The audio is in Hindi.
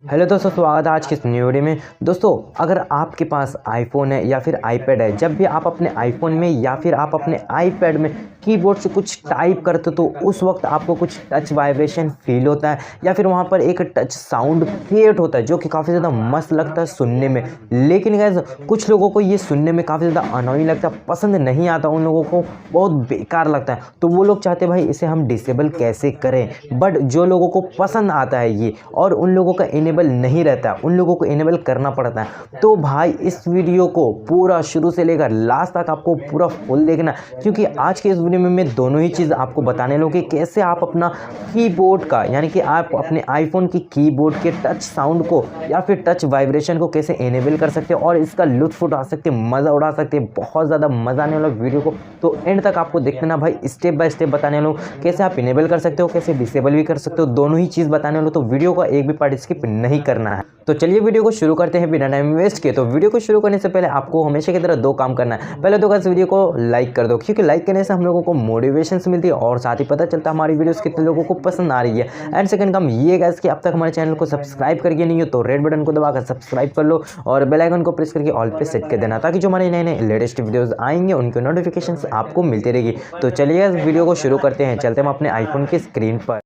हेलो दोस्तों, स्वागत है आज की इस न्यू वीडियो में। दोस्तों, अगर आपके पास आईफोन है या फिर आईपैड है, जब भी आप अपने आईफोन में या फिर आप अपने आईपैड में कीबोर्ड से कुछ टाइप करते हो तो उस वक्त आपको कुछ टच वाइब्रेशन फील होता है या फिर वहाँ पर एक टच साउंड क्रिएट होता है जो कि काफ़ी ज़्यादा मस्त लगता है सुनने में। लेकिन गाइस, कुछ लोगों को ये सुनने में काफ़ी ज़्यादा अनोइंग लगता है, पसंद नहीं आता, उन लोगों को बहुत बेकार लगता है। तो वो लोग चाहते हैं भाई इसे हम डिसेबल कैसे करें। बट जो लोगों को पसंद आता है ये और उन लोगों का इनेबल नहीं रहता, उन लोगों को इनेबल करना पड़ता है। तो भाई इस वीडियो को पूरा शुरू से लेकर लास्ट तक आपको पूरा फुल देखना, क्योंकि आज के इस वीडियो में मैं दोनों ही चीज़ आपको बताने लूँ कि कैसे आप अपना कीबोर्ड का यानी कि आप अपने आईफोन की कीबोर्ड के टच साउंड को या फिर टच वाइब्रेशन को कैसे इनेबल कर सकते हैं और इसका लुत्फ उठा सकते हैं, मज़ा उड़ा सकते हैं। बहुत ज़्यादा मज़ा आने वाला वीडियो को तो एंड तक आपको देखते ना भाई, स्टेप बाय स्टेप बताने वाला हूँ कैसे आप इनेबल कर सकते हो, कैसे डिसेबल भी कर सकते हो, दोनों ही चीज़ बताने वाला हूँ। तो वीडियो का एक भी पार्ट स्किप नहीं करना है। तो चलिए वीडियो को शुरू करते हैं बिना टाइम वेस्ट किए। तो वीडियो को शुरू करने से पहले आपको हमेशा की तरह दो काम करना है। पहले तो गाइस वीडियो को लाइक कर दो, क्योंकि लाइक करने से हम लोगों को मोटिवेशन मिलती है और साथ ही पता चलता है हमारी वीडियोस कितने लोगों को पसंद आ रही है। एंड सेकंड काम ये गाइस कि अब तक हमारे चैनल को सब्सक्राइब करके नहीं हो तो रेड बटन को दबाकर सब्सक्राइब कर लो और बेल आइकन को प्रेस करके ऑल पे सेट कर देना, ताकि जो हमारे नए नए लेटेस्ट वीडियोस आएंगे उनके नोटिफिकेशन आपको मिलती रहेगी। तो चलिए वीडियो को शुरू करते हैं, चलते हैं अपने आईफोन की स्क्रीन पर।